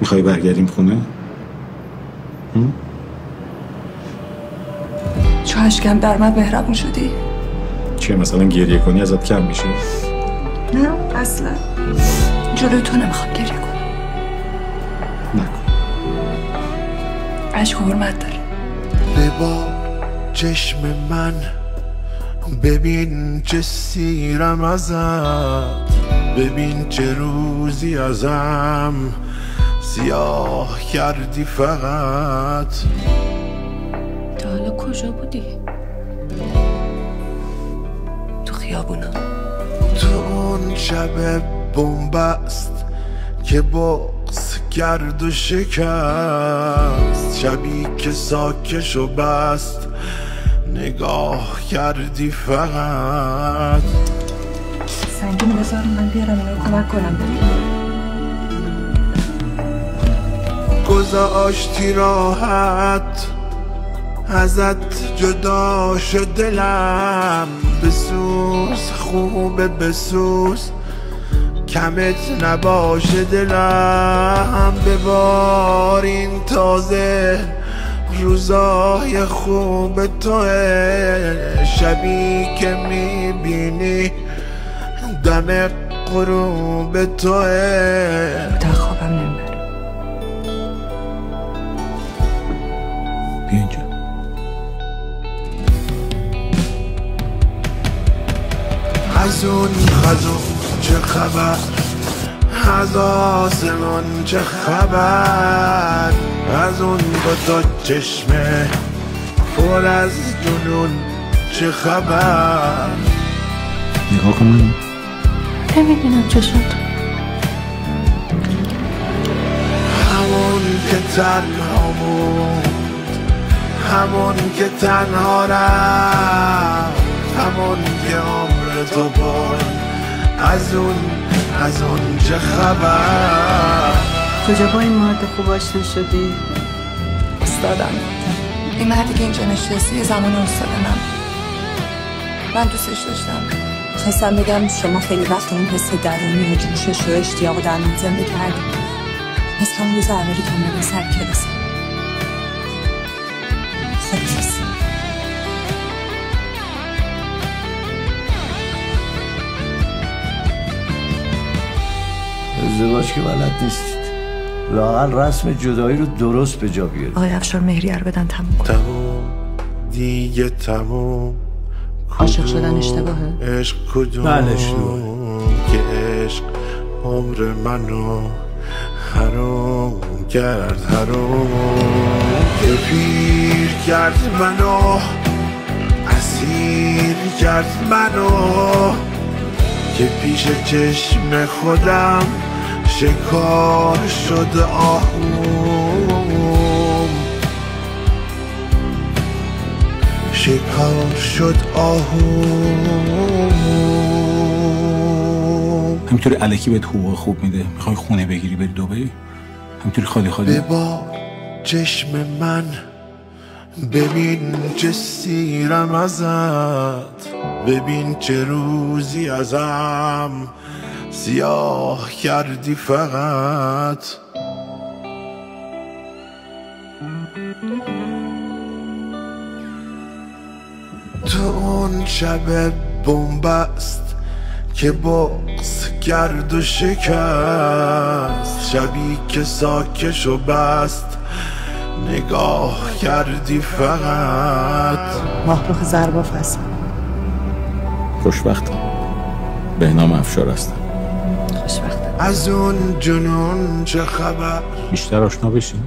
میخوای برگردیم خونه؟ چه اشکم در من مهربون شدی؟ چیه مثلا گریه کنی ازت کم میشه؟ نه اصلا جلوی تو نمیخوام گریه کنم. نکن. عشق حرمت داره. ببار چشم من، ببین چه سیرم ازت، ببین چه روزی ازم سیاه کردی فقط. تا حالا کجا بودی؟ تو خیابونا؟ تو اون شب بنبست که بغض کرد و شکست، شبی که ساکش و بست نگاه کردی فقط. سنگین بذار من بیارم اینو کمک کنم. گذاشتی راحت ازت جدا شد دلم، بسوز خوبه بسوز کمت نباشه دلم. ببار این تازه روزای خوب توه، شبی که میبینی دم غروب توه. تا خوابم نمیبره. بیا اینجا. از اون خزون چه خبر، از آسمان چه خبر، از اون دوتا چشمه پر از جنون چه خبر. نگاه کن من. نمیبینم چه شد. همون که تنها بود، همون که تنها رفت، همون که عمر تو بود، از اون چه خبر. کجا با این مرد خوب آشنا شدی؟ استادم. این مردی که اینجا نشستی زمان استاد من دوستش داشتم. خواستم بگم شما خیلی وقت اون حس درونی و جوشش و اشتیاق در من زنده کردیم. از همون روز اولی که اومدن سر کلاس. خداحافظ. ازدواج که بلد نیستید، لااقل رسم جدایی رو درست به جا بیارید. آقای افشار مهریه رو بدن تموم کن. تموم دیگه تموم. عاشق شدن اشتباهه؟ عشق کدوم؟ بله اشتباهه. که عشق عمر منو حروم کرد، حروم که پیر کرد منو، اسیر کرد منو، که پیش چشم خودم شکار شد آهوم، شکار شد آهوم. همینطوری الکی بهت حقوق خوب میده، میخوای خونه بگیری بری دبی؟ همینطوری خالی خالی؟ ببار چشم من، ببین چه سیرم ازت، ببین چه روزی ازم سیاه کردی فقط. تو اون شب بنبست که بغض کرد و شکست، شبی که ساکش و بست نگاه کردی فقط. ماهرخ زرباف هستم. خوشبختم. بهنام افشار هستم. خوشبختم. از اون جنون چه خبر؟ بیشتر آشنا بشین.